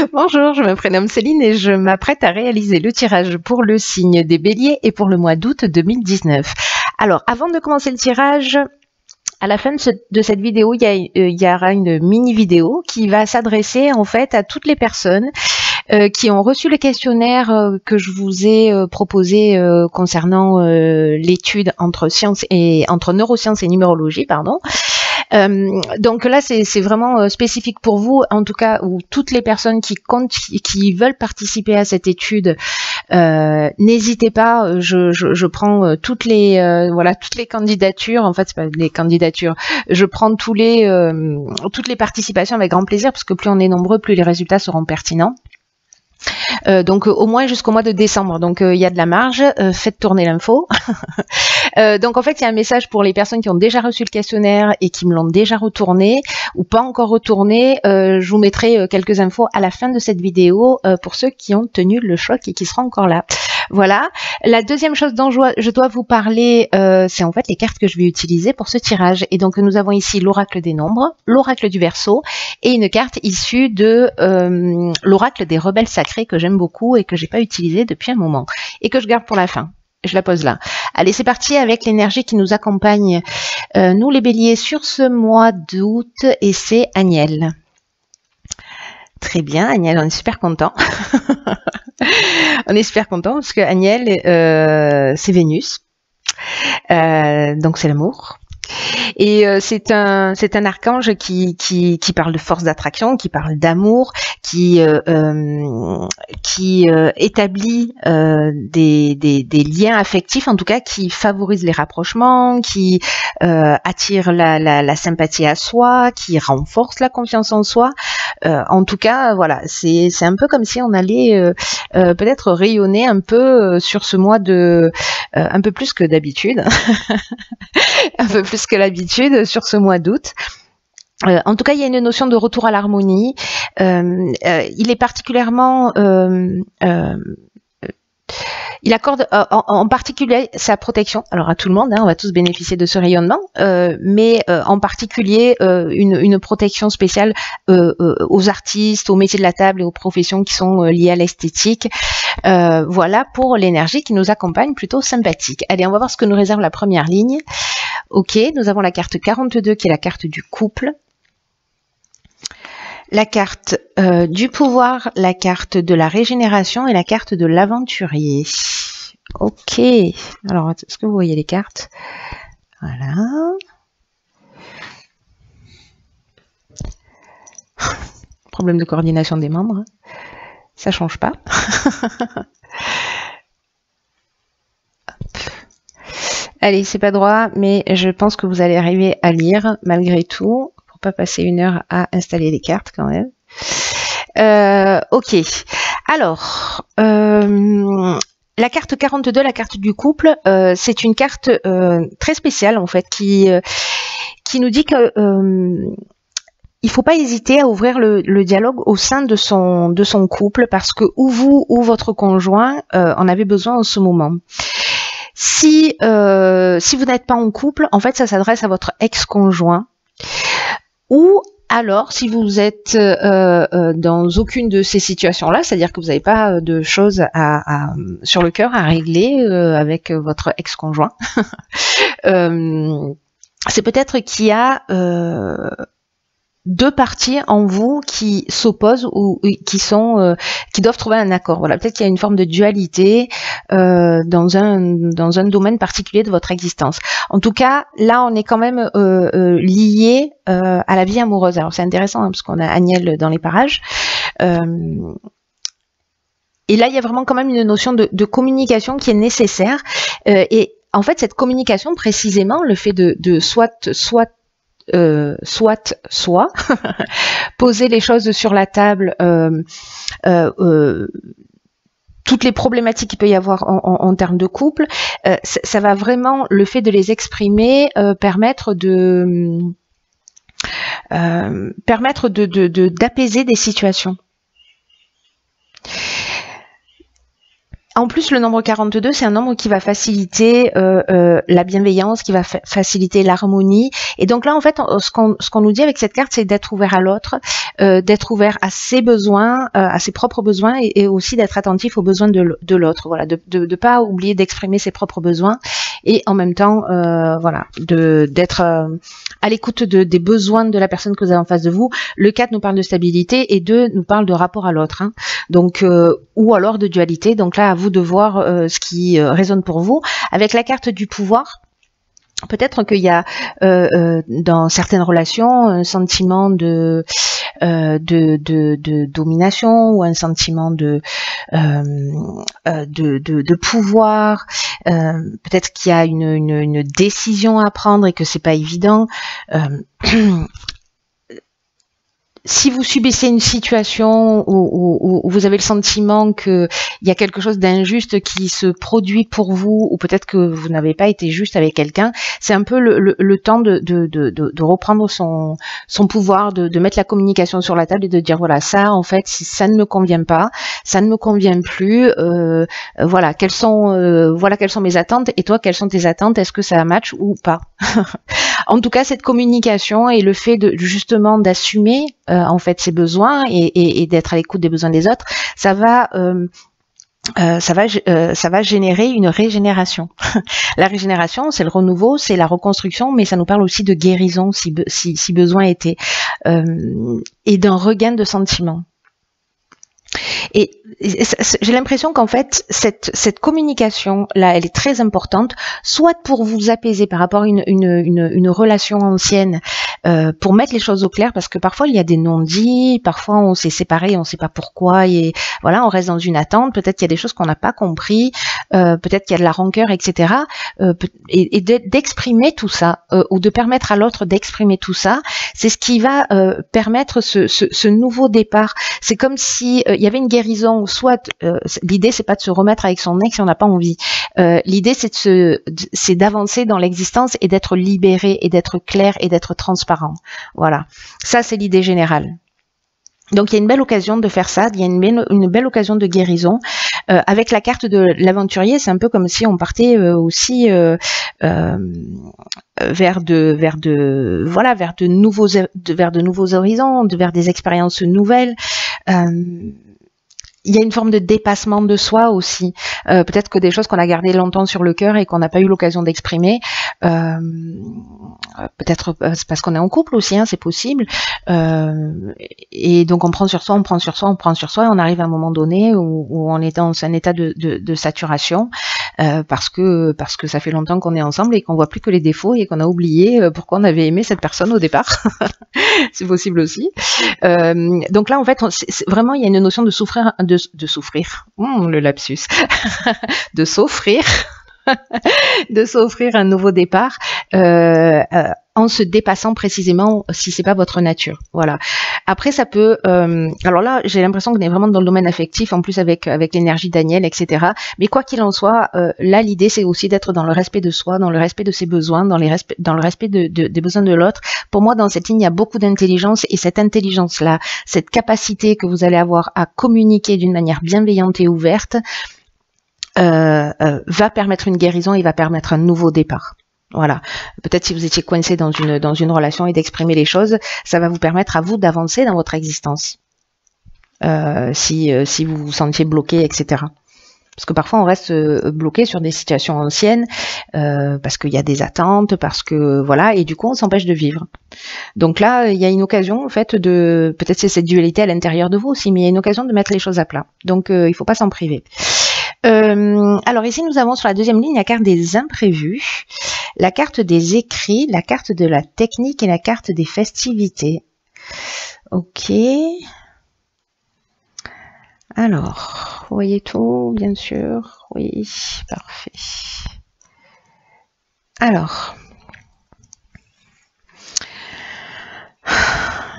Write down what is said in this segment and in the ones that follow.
Bonjour, je me prénomme Céline et je m'apprête à réaliser le tirage pour le signe des Béliers et pour le mois d'août 2019. Alors, avant de commencer le tirage, à la fin de cette vidéo, il y aura une mini vidéo qui va s'adresser en fait à toutes les personnes qui ont reçu le questionnaire que je vous ai proposé concernant l'étude entre neurosciences et numérologie, pardon. Donc là, c'est vraiment spécifique pour vous, en tout cas, ou toutes les personnes qui veulent participer à cette étude. N'hésitez pas, je prends toutes les candidatures. En fait, c'est pas les candidatures. Je prends toutes les participations avec grand plaisir, parce que plus on est nombreux, plus les résultats seront pertinents. Donc au moins jusqu'au mois de décembre, donc il y a de la marge, faites tourner l'info. Donc en fait il y a un message pour les personnes qui ont déjà reçu le questionnaire et qui me l'ont déjà retourné ou pas encore retourné. Je vous mettrai quelques infos à la fin de cette vidéo pour ceux qui ont tenu le choc et qui seront encore là. Voilà. La deuxième chose dont je dois vous parler, c'est en fait les cartes que je vais utiliser pour ce tirage. Et donc nous avons ici l'oracle des nombres, l'oracle du Verseau et une carte issue de l'oracle des rebelles sacrés que j'aime beaucoup et que j'ai pas utilisé depuis un moment et que je garde pour la fin. Je la pose là. Allez, c'est parti avec l'énergie qui nous accompagne, nous les béliers, sur ce mois d'août, et c'est Agnel. Très bien, Agnel, on est super content. On est super content parce que Agnel, c'est Vénus. Donc c'est l'amour. Et c'est un archange qui parle de force d'attraction, qui parle d'amour, qui établit des liens affectifs, en tout cas qui favorise les rapprochements, qui attire la sympathie à soi, qui renforce la confiance en soi. En tout cas, voilà, c'est un peu comme si on allait peut-être rayonner un peu sur ce mois un peu plus que d'habitude. Un peu plus que l'habitude sur ce mois d'août. En tout cas, il y a une notion de retour à l'harmonie. Il est particulièrement... il accorde en particulier sa protection, alors à tout le monde, hein, on va tous bénéficier de ce rayonnement, mais en particulier une protection spéciale aux artistes, aux métiers de la table et aux professions qui sont liées à l'esthétique. Voilà pour l'énergie qui nous accompagne, plutôt sympathique. Allez, on va voir ce que nous réserve la première ligne. Ok, nous avons la carte 42 qui est la carte du couple. La carte du pouvoir, la carte de la régénération et la carte de l'aventurier. Ok, alors est-ce que vous voyez les cartes? Voilà. Problème de coordination des membres, ça change pas. Allez, c'est pas droit, mais je pense que vous allez arriver à lire malgré tout. Pas passer une heure à installer les cartes quand même. Ok. Alors, la carte 42, la carte du couple, c'est une carte très spéciale en fait qui nous dit que il faut pas hésiter à ouvrir le dialogue au sein de son couple, parce que ou vous ou votre conjoint en avez besoin en ce moment. Si vous n'êtes pas en couple, en fait, ça s'adresse à votre ex-conjoint. Ou alors, si vous êtes dans aucune de ces situations-là, c'est-à-dire que vous n'avez pas de choses sur le cœur à régler avec votre ex-conjoint, c'est peut-être qu'il y a deux parties en vous qui s'opposent ou qui doivent trouver un accord. Voilà, peut-être qu'il y a une forme de dualité dans un domaine particulier de votre existence. En tout cas, là, on est quand même lié à la vie amoureuse. Alors c'est intéressant, hein, parce qu'on a Agnel dans les parages. Et là, il y a vraiment quand même une notion de communication qui est nécessaire. Et en fait, cette communication, précisément, le fait de soit poser les choses sur la table, toutes les problématiques qu'il peut y avoir en termes de couple, ça va vraiment, le fait de les exprimer, permettre d'apaiser des situations. En plus, le nombre 42, c'est un nombre qui va faciliter la bienveillance, qui va faciliter l'harmonie. Et donc là, en fait, ce qu'on nous dit avec cette carte, c'est d'être ouvert à l'autre, d'être ouvert à ses besoins, à ses propres besoins, et aussi d'être attentif aux besoins de l'autre. Voilà, de pas oublier d'exprimer ses propres besoins, et en même temps, voilà, d'être à l'écoute des besoins de la personne que vous avez en face de vous. Le 4 nous parle de stabilité, et 2 nous parle de rapport à l'autre, hein. Donc ou alors de dualité. Donc là, à vous de voir ce qui résonne pour vous. Avec la carte du pouvoir, peut-être qu'il y a dans certaines relations un sentiment de domination, ou un sentiment de pouvoir. Peut-être qu'il y a une décision à prendre et que c'est pas évident. Si vous subissez une situation où vous avez le sentiment qu'il y a quelque chose d'injuste qui se produit pour vous, ou peut-être que vous n'avez pas été juste avec quelqu'un, c'est un peu le temps de reprendre son pouvoir, de mettre la communication sur la table et de dire voilà, ça en fait, ça ne me convient pas, ça ne me convient plus, voilà, quelles sont mes attentes, et toi, quelles sont tes attentes, est-ce que ça match ou pas? En tout cas, cette communication et le fait justement d'assumer en fait ses besoins et d'être à l'écoute des besoins des autres, ça va générer une régénération. La régénération, c'est le renouveau, c'est la reconstruction, mais ça nous parle aussi de guérison si besoin était, et d'un regain de sentiments. Et j'ai l'impression qu'en fait, cette communication-là, elle est très importante, soit pour vous apaiser par rapport à une relation ancienne, pour mettre les choses au clair, parce que parfois il y a des non-dits, parfois on s'est séparés, on ne sait pas pourquoi, et voilà, on reste dans une attente, peut-être qu'il y a des choses qu'on n'a pas compris, peut-être qu'il y a de la rancœur, etc. Et d'exprimer tout ça, ou de permettre à l'autre d'exprimer tout ça, c'est ce qui va permettre ce nouveau départ. C'est comme si il y avait une guérison, soit l'idée c'est pas de se remettre avec son ex si on n'a pas envie. L'idée c'est d'avancer dans l'existence et d'être libéré et d'être clair et d'être transparent. Voilà, ça c'est l'idée générale. Donc il y a une belle occasion de faire ça, il y a une belle occasion de guérison. Avec la carte de l'aventurier, c'est un peu comme si on partait aussi vers de nouveaux horizons, vers des expériences nouvelles. Il y a une forme de dépassement de soi aussi. Peut-être que des choses qu'on a gardées longtemps sur le cœur et qu'on n'a pas eu l'occasion d'exprimer. Peut-être parce qu'on est en couple aussi, hein, c'est possible. Et donc on prend sur soi, et on arrive à un moment donné où on est dans un état de saturation. Parce que ça fait longtemps qu'on est ensemble et qu'on voit plus que les défauts et qu'on a oublié pourquoi on avait aimé cette personne au départ. C'est possible aussi. Donc là, en fait, vraiment, il y a une notion de souffrir, de souffrir. Le lapsus. De s'offrir. De s'offrir un nouveau départ en se dépassant précisément si c'est pas votre nature. Voilà. Après ça peut alors là j'ai l'impression qu'on est vraiment dans le domaine affectif en plus avec l'énergie Daniel, etc. Mais quoi qu'il en soit, là l'idée c'est aussi d'être dans le respect de soi, dans le respect de ses besoins, dans le respect des besoins de l'autre. Pour moi dans cette ligne il y a beaucoup d'intelligence, et cette intelligence là, cette capacité que vous allez avoir à communiquer d'une manière bienveillante et ouverte va permettre une guérison et va permettre un nouveau départ. Voilà. Peut-être si vous étiez coincé dans une relation et d'exprimer les choses, ça va vous permettre à vous d'avancer dans votre existence. Si vous vous sentiez bloqué, etc. Parce que parfois on reste bloqué sur des situations anciennes, parce qu'il y a des attentes, parce que voilà, et du coup on s'empêche de vivre. Donc là, il y a une occasion en fait peut-être c'est cette dualité à l'intérieur de vous aussi, mais il y a une occasion de mettre les choses à plat. Donc il ne faut pas s'en priver. Alors ici nous avons sur la deuxième ligne la carte des imprévus, la carte des écrits, la carte de la technique et la carte des festivités. Ok. Alors, vous voyez tout, bien sûr. Oui, parfait. Alors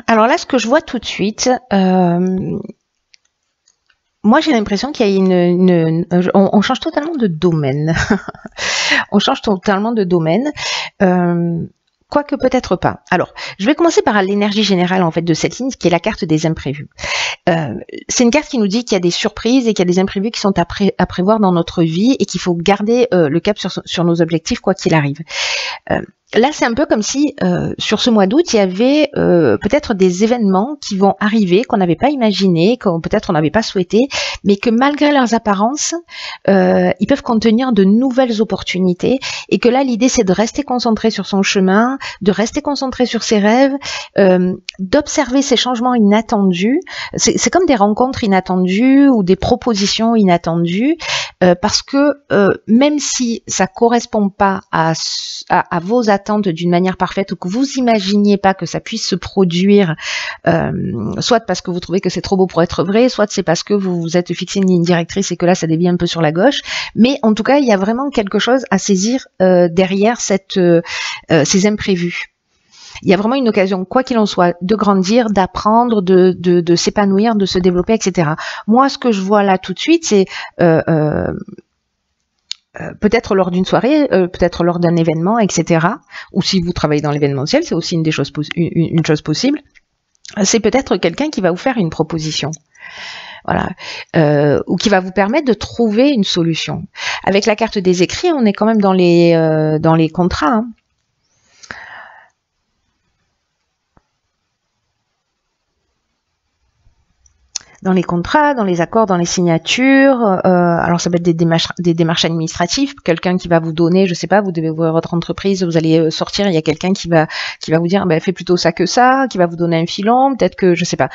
là, ce que je vois tout de suite, moi, j'ai l'impression qu'il y a on change totalement de domaine. On change totalement de domaine. Quoique peut-être pas. Alors, je vais commencer par l'énergie générale en fait de cette ligne, qui est la carte des imprévus. C'est une carte qui nous dit qu'il y a des surprises et qu'il y a des imprévus qui sont à prévoir dans notre vie et qu'il faut garder le cap sur nos objectifs quoi qu'il arrive. là, c'est un peu comme si sur ce mois d'août, il y avait peut-être des événements qui vont arriver qu'on n'avait pas imaginé, qu'on peut-être on n'avait pas souhaité, mais que malgré leurs apparences, ils peuvent contenir de nouvelles opportunités. Et que là, l'idée, c'est de rester concentré sur son chemin, de rester concentré sur ses rêves, d'observer ces changements inattendus. C'est comme des rencontres inattendues ou des propositions inattendues, parce que même si ça correspond pas à vos attentes d'une manière parfaite, ou que vous imaginiez pas que ça puisse se produire, soit parce que vous trouvez que c'est trop beau pour être vrai, soit c'est parce que vous vous êtes fixé une ligne directrice et que là ça dévie un peu sur la gauche, mais en tout cas il y a vraiment quelque chose à saisir derrière ces imprévus. Il y a vraiment une occasion, quoi qu'il en soit, de grandir, d'apprendre, de s'épanouir, de se développer, etc. Moi, ce que je vois là tout de suite, c'est peut-être lors d'une soirée, peut-être lors d'un événement, etc. Ou si vous travaillez dans l'événementiel, c'est aussi une chose possible. C'est peut-être quelqu'un qui va vous faire une proposition. Voilà, ou qui va vous permettre de trouver une solution. Avec la carte des écrits, on est quand même dans les contrats, hein. Dans les contrats, dans les accords, dans les signatures. Alors ça peut être des démarches administratives, quelqu'un qui va vous donner, je sais pas, vous devez ouvrir votre entreprise, vous allez sortir, il y a quelqu'un qui va vous dire, ben, fais plutôt ça que ça, qui va vous donner un filon, peut-être que, je sais pas,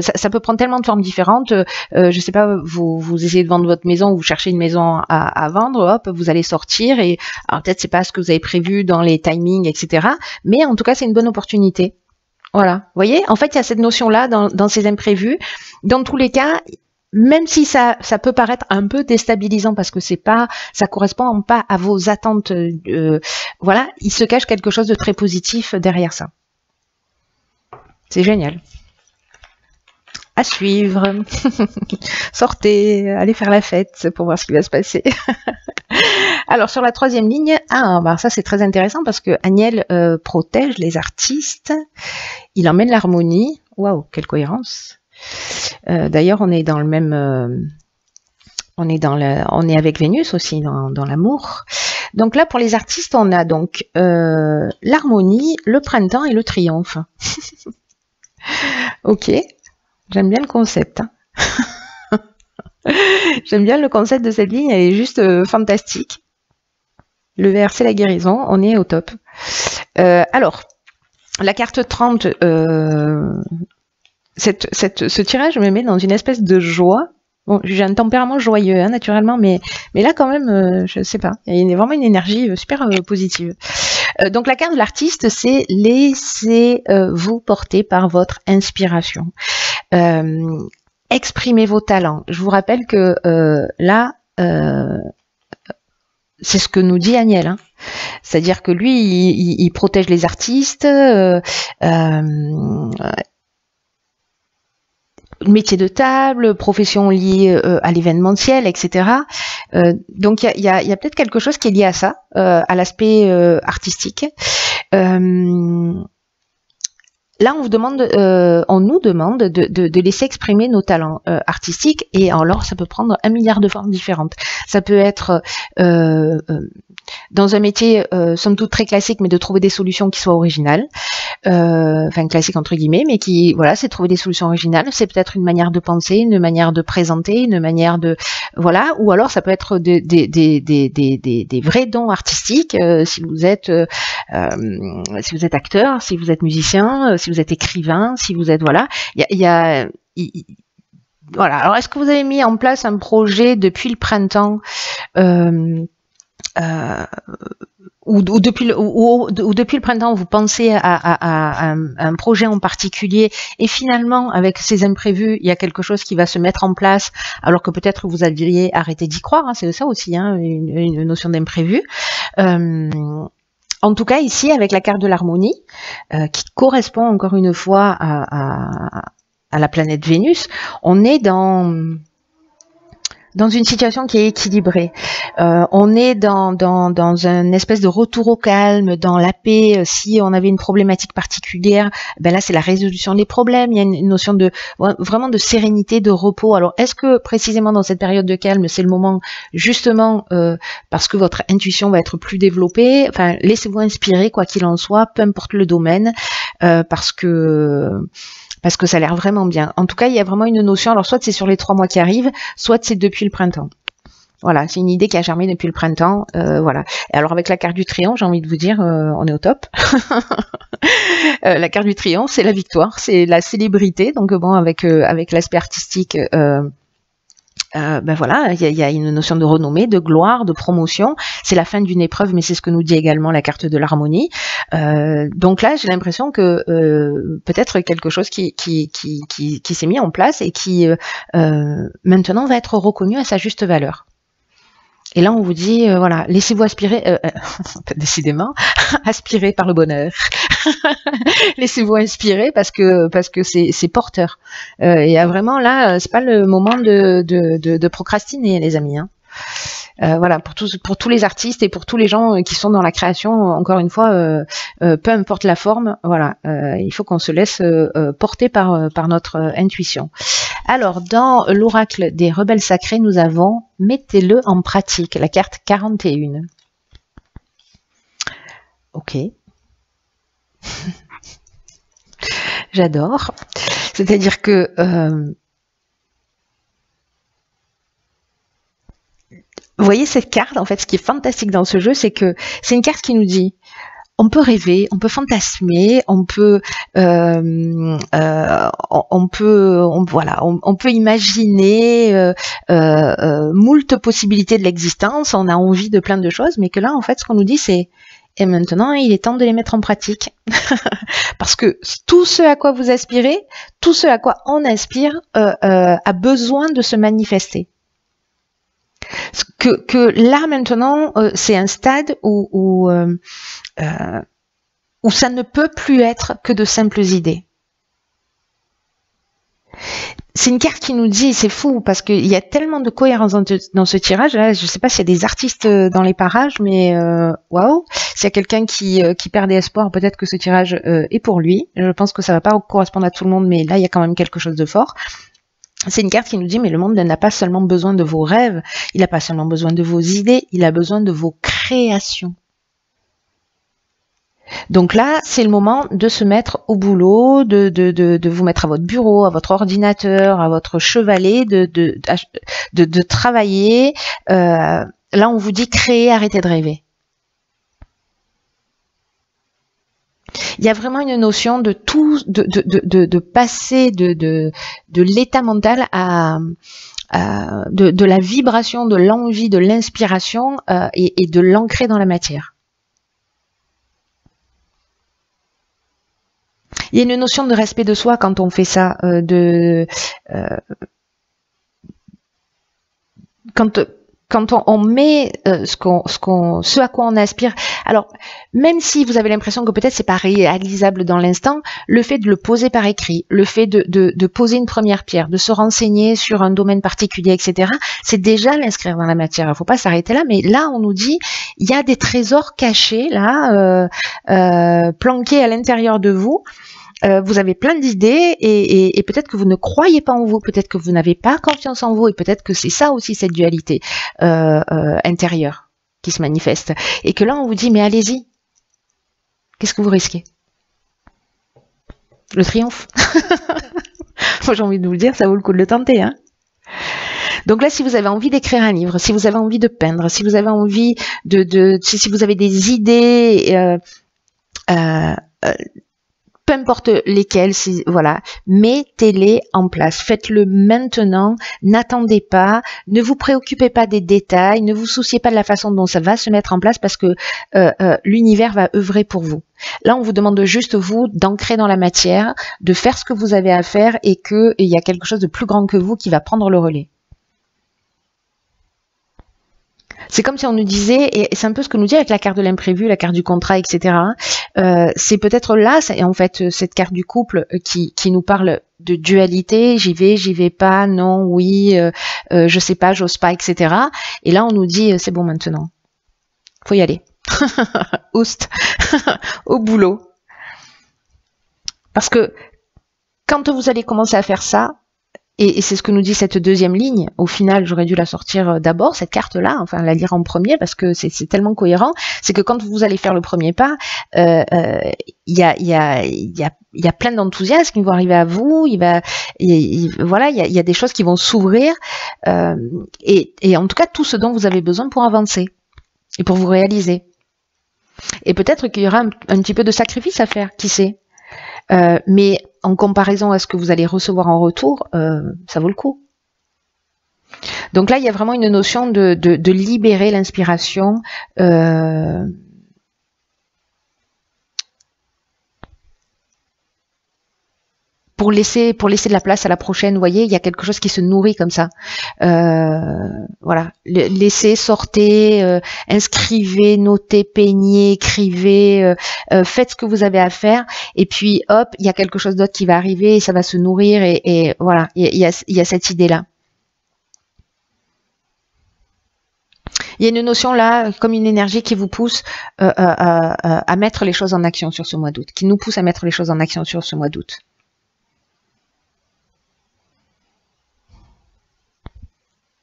ça peut prendre tellement de formes différentes, je sais pas, vous essayez de vendre votre maison, ou vous cherchez une maison à vendre, hop, vous allez sortir, et alors peut-être c'est pas ce que vous avez prévu dans les timings, etc. Mais en tout cas, c'est une bonne opportunité. Voilà, vous voyez, en fait, il y a cette notion-là dans ces imprévus. Dans tous les cas, même si ça peut paraître un peu déstabilisant parce que ça correspond pas à vos attentes, voilà, il se cache quelque chose de très positif derrière ça. C'est génial. À suivre. Sortez, allez faire la fête pour voir ce qui va se passer. Alors sur la troisième ligne, bah ça c'est très intéressant parce que Aniel protège les artistes, il emmène l'harmonie. Waouh, quelle cohérence. D'ailleurs on est dans le même, on est avec Vénus aussi dans l'amour. Donc là pour les artistes on a donc l'harmonie, le printemps et le triomphe. Ok, j'aime bien le concept. Hein. J'aime bien le concept de cette ligne, elle est juste fantastique. Le vert, c'est la guérison, on est au top. Alors, la carte 30, ce tirage me met dans une espèce de joie. Bon, j'ai un tempérament joyeux, hein, naturellement, mais là, quand même, je sais pas, il y a vraiment une énergie super positive. Donc, la carte de l'artiste, c'est laissez-vous porter par votre inspiration. Exprimez vos talents. Je vous rappelle que là, c'est ce que nous dit Aniel, hein. C'est-à-dire que lui, il protège les artistes, métier de table, profession liée à l'événementiel, etc. Donc il y a peut-être quelque chose qui est lié à ça, à l'aspect artistique. Là, on nous demande de laisser exprimer nos talents artistiques, et alors ça peut prendre 1 milliard de formes différentes. Ça peut être dans un métier somme toute très classique, mais de trouver des solutions qui soient originales, enfin classique entre guillemets, mais qui, voilà, c'est trouver des solutions originales. C'est peut-être une manière de penser, une manière de présenter, une manière de, voilà, ou alors ça peut être des vrais dons artistiques. Si vous êtes acteur, si vous êtes musicien, si vous êtes écrivain, si vous êtes, voilà, voilà. Alors, est-ce que vous avez mis en place un projet depuis le printemps, ou depuis le printemps, vous pensez à un projet en particulier, et finalement, avec ces imprévus, il y a quelque chose qui va se mettre en place, alors que peut-être vous aviez arrêté d'y croire, hein, c'est ça aussi, hein, une notion d'imprévu. En tout cas, ici, avec la carte de l'harmonie, qui correspond encore une fois à la planète Vénus, on est dans dans une situation qui est équilibrée. On est dans un espèce de retour au calme, dans la paix. Si on avait une problématique particulière, ben là c'est la résolution des problèmes. Il y a une notion de vraiment de sérénité, de repos. Alors est-ce que précisément dans cette période de calme, c'est le moment justement parce que votre intuition va être plus développée? Enfin, laissez-vous inspirer quoi qu'il en soit, peu importe le domaine, parce que ça a l'air vraiment bien. En tout cas, il y a vraiment une notion, alors soit c'est sur les 3 mois qui arrivent, soit c'est depuis le printemps. Voilà, c'est une idée qui a germé depuis le printemps. Voilà. Et alors avec la carte du triomphe, j'ai envie de vous dire, on est au top. La carte du triomphe, c'est la victoire, c'est la célébrité. Donc bon, avec l'aspect artistique, ben voilà, il y a une notion de renommée, de gloire, de promotion. C'est la fin d'une épreuve, mais c'est ce que nous dit également la carte de l'harmonie. Donc là, j'ai l'impression que peut-être quelque chose qui s'est mis en place et qui maintenant va être reconnu à sa juste valeur. Et là, on vous dit, voilà, laissez-vous aspirer, décidément, aspirer par le bonheur. Laissez-vous inspirer parce que c'est porteur. Et vraiment là, c'est pas le moment de procrastiner, les amis. Hein. Voilà, pour tous les artistes et pour tous les gens qui sont dans la création, encore une fois, peu importe la forme, voilà, il faut qu'on se laisse porter par notre intuition. Alors, dans l'oracle des rebelles sacrés, nous avons « Mettez-le en pratique », la carte 41. Ok. J'adore. C'est-à-dire que vous voyez cette carte, en fait, ce qui est fantastique dans ce jeu, c'est que c'est une carte qui nous dit on peut rêver, on peut fantasmer, on peut imaginer moult possibilités de l'existence, on a envie de plein de choses, mais que là, en fait, ce qu'on nous dit, c'est et maintenant, il est temps de les mettre en pratique. Parce que tout ce à quoi vous aspirez, tout ce à quoi on aspire, a besoin de se manifester. Que là, maintenant, c'est un stade où ça ne peut plus être que de simples idées. C'est une carte qui nous dit, c'est fou, parce qu'il y a tellement de cohérence dans ce tirage. Là, je ne sais pas s'il y a des artistes dans les parages, mais waouh, s'il y a quelqu'un qui perd des espoirs, peut-être que ce tirage est pour lui. Je pense que ça ne va pas correspondre à tout le monde, mais là, il y a quand même quelque chose de fort. C'est une carte qui nous dit, mais le monde n'a pas seulement besoin de vos rêves, il n'a pas seulement besoin de vos idées, il a besoin de vos créations. Donc là, c'est le moment de se mettre au boulot, de vous mettre à votre bureau, à votre ordinateur, à votre chevalet, de travailler. Là, on vous dit créer, arrêtez de rêver. Il y a vraiment une notion de tout, de passer de l'état mental à de la vibration, de l'envie, de l'inspiration et de l'ancrer dans la matière. Il y a une notion de respect de soi quand on fait ça, quand on met ce à quoi on aspire. Alors, même si vous avez l'impression que peut-être c'est pas réalisable dans l'instant, le fait de le poser par écrit, le fait de poser une première pierre, de se renseigner sur un domaine particulier, etc., c'est déjà l'inscrire dans la matière. Il ne faut pas s'arrêter là, mais là, on nous dit, il y a des trésors cachés, là, planqués à l'intérieur de vous. Vous avez plein d'idées et peut-être que vous ne croyez pas en vous, peut-être que vous n'avez pas confiance en vous et peut-être que c'est ça aussi cette dualité intérieure qui se manifeste. Et que là on vous dit mais allez-y, qu'est-ce que vous risquez? Le triomphe. Moi j'ai envie de vous le dire, ça vaut le coup de le tenter. Hein. Donc là, si vous avez envie d'écrire un livre, si vous avez envie de peindre, si vous avez envie si vous avez des idées... peu importe lesquels, voilà, mettez-les en place. Faites-le maintenant, n'attendez pas, ne vous préoccupez pas des détails, ne vous souciez pas de la façon dont ça va se mettre en place parce que l'univers va œuvrer pour vous. Là, on vous demande juste, vous, d'ancrer dans la matière, de faire ce que vous avez à faire et qu'il y a quelque chose de plus grand que vous qui va prendre le relais. C'est comme si on nous disait, et c'est un peu ce que nous dit avec la carte de l'imprévu, la carte du contrat, etc. C'est peut-être là, en fait, cette carte du couple qui nous parle de dualité, j'y vais pas, non, oui, je sais pas, j'ose pas, etc. Et là, on nous dit, c'est bon maintenant, faut y aller. Oust, au boulot. Parce que quand vous allez commencer à faire ça, et c'est ce que nous dit cette deuxième ligne, au final j'aurais dû la sortir d'abord, cette carte-là, enfin la lire en premier parce que c'est tellement cohérent, c'est que quand vous allez faire le premier pas, il y a plein d'enthousiasme qui vont arriver à vous, voilà, il y a des choses qui vont s'ouvrir, et en tout cas tout ce dont vous avez besoin pour avancer et pour vous réaliser. Et peut-être qu'il y aura un petit peu de sacrifice à faire, qui sait. Mais en comparaison à ce que vous allez recevoir en retour, ça vaut le coup. Donc là, il y a vraiment une notion de libérer l'inspiration, pour laisser de la place à la prochaine. Vous voyez, il y a quelque chose qui se nourrit comme ça. Voilà, laissez, sortez, inscrivez, notez, peignez, écrivez, faites ce que vous avez à faire, et puis hop, il y a quelque chose d'autre qui va arriver et ça va se nourrir, et voilà, il y a cette idée-là. Il y a une notion là, comme une énergie qui vous pousse à mettre les choses en action sur ce mois d'août, qui nous pousse à mettre les choses en action sur ce mois d'août.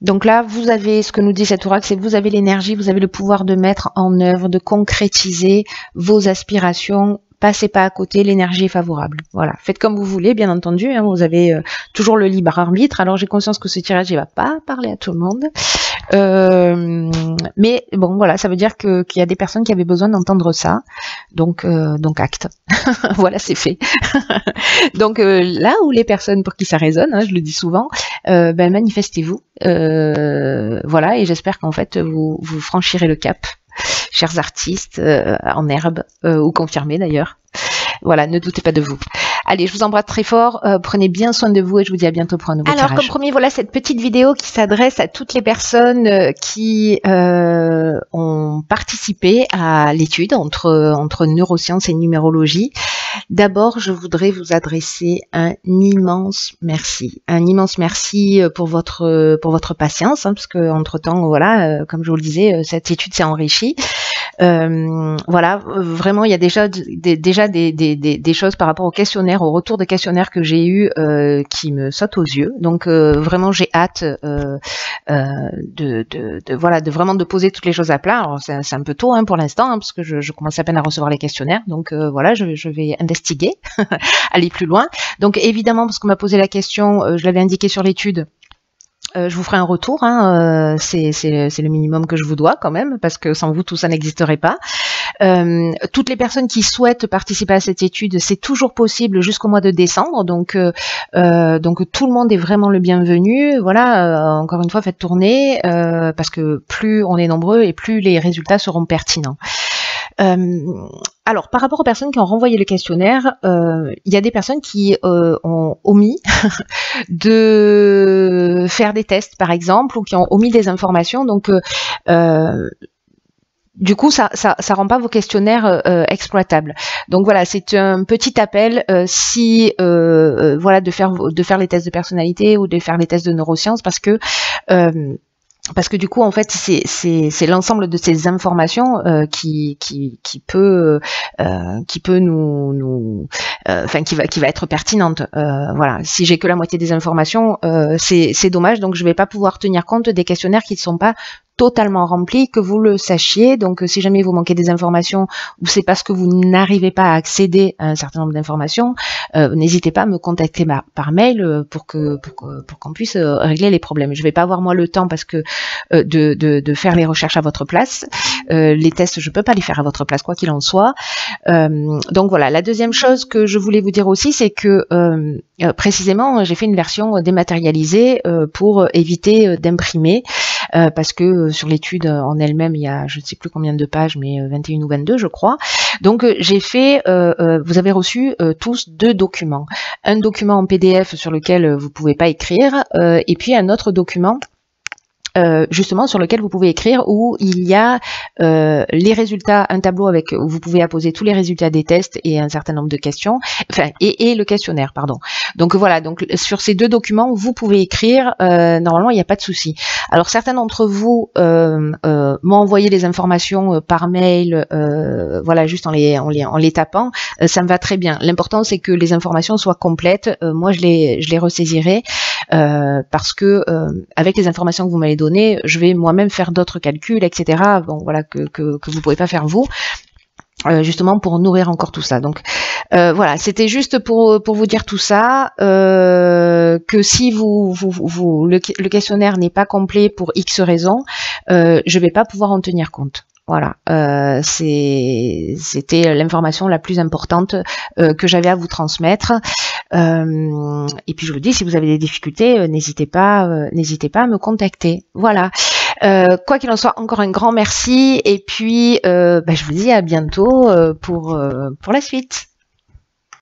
Donc là, vous avez ce que nous dit cet oracle, c'est que vous avez l'énergie, vous avez le pouvoir de mettre en œuvre, de concrétiser vos aspirations. Passez pas à côté, l'énergie est favorable. Voilà, faites comme vous voulez, bien entendu, hein, vous avez toujours le libre arbitre. Alors j'ai conscience que ce tirage, il va pas parler à tout le monde. Mais bon, voilà, ça veut dire qu'il y a des personnes qui avaient besoin d'entendre ça. Donc acte. Voilà, c'est fait. Donc là où les personnes pour qui ça résonne, hein, je le dis souvent, manifestez-vous. Voilà, et j'espère qu'en fait, vous franchirez le cap, chers artistes, en herbe, ou confirmés d'ailleurs. Voilà, ne doutez pas de vous. Allez, je vous embrasse très fort, prenez bien soin de vous et je vous dis à bientôt pour un nouveau tirage. Alors, comme promis, voilà cette petite vidéo qui s'adresse à toutes les personnes qui ont participé à l'étude entre neurosciences et numérologie. D'abord, je voudrais vous adresser un immense merci. Un immense merci pour votre patience, hein, parce que entre-temps, voilà, comme je vous le disais, cette étude s'est enrichie. Voilà, vraiment, il y a déjà des choses par rapport au questionnaire, au retour de questionnaire que j'ai eu qui me sautent aux yeux. Donc vraiment, j'ai hâte vraiment de poser toutes les choses à plat. Alors c'est un peu tôt hein, pour l'instant, hein, parce que je commence à peine à recevoir les questionnaires. Donc voilà, je vais investiguer, aller plus loin. Donc évidemment, parce qu'on m'a posé la question, je l'avais indiqué sur l'étude. Je vous ferai un retour, hein, c'est le minimum que je vous dois quand même, parce que sans vous tout ça n'existerait pas. Toutes les personnes qui souhaitent participer à cette étude, c'est toujours possible jusqu'au mois de décembre, donc tout le monde est vraiment le bienvenu. Voilà, encore une fois, faites tourner, parce que plus on est nombreux et plus les résultats seront pertinents. Alors, par rapport aux personnes qui ont renvoyé le questionnaire, il y a des personnes qui ont omis de faire des tests, par exemple, ou qui ont omis des informations. Donc, du coup, ça rend pas vos questionnaires exploitables. Donc voilà, c'est un petit appel voilà de faire les tests de personnalité ou de faire les tests de neurosciences, parce que du coup en fait c'est l'ensemble de ces informations qui peut nous enfin qui va être pertinente. Voilà, si j'ai que la moitié des informations, c'est dommage, donc je vais pas pouvoir tenir compte des questionnaires qui ne sont pas totalement rempli, que vous le sachiez. Donc si jamais vous manquez des informations ou c'est parce que vous n'arrivez pas à accéder à un certain nombre d'informations, n'hésitez pas à me contacter par mail pour qu'on puisse régler les problèmes. Je vais pas avoir moi le temps parce que de faire les recherches à votre place. Les tests, je peux pas les faire à votre place quoi qu'il en soit. Donc voilà, la deuxième chose que je voulais vous dire aussi, c'est que précisément j'ai fait une version dématérialisée pour éviter d'imprimer, parce que sur l'étude en elle-même, il y a je ne sais plus combien de pages, mais 21 ou 22 je crois. Donc j'ai fait, vous avez reçu tous 2 documents. Un document en PDF sur lequel vous pouvez pas écrire, et puis un autre document justement sur lequel vous pouvez écrire, où il y a les résultats, un tableau avec où vous pouvez apposer tous les résultats des tests et un certain nombre de questions, enfin et le questionnaire, pardon. Donc voilà, donc sur ces deux documents vous pouvez écrire, normalement il n'y a pas de souci. Alors certains d'entre vous m'ont envoyé les informations par mail, voilà, juste en les tapant, ça me va très bien. L'important c'est que les informations soient complètes. Moi je les ressaisirai parce que avec les informations que vous m'avez données, je vais moi-même faire d'autres calculs, etc. Bon, voilà, que vous ne pouvez pas faire vous. Justement pour nourrir encore tout ça. Donc voilà, c'était juste pour vous dire tout ça, que si le questionnaire n'est pas complet pour X raisons, je vais pas pouvoir en tenir compte. Voilà, c'était l'information la plus importante que j'avais à vous transmettre. Et puis je vous dis, si vous avez des difficultés, n'hésitez pas à me contacter. Voilà. Quoi qu'il en soit, encore un grand merci. Et puis, je vous dis à bientôt pour la suite.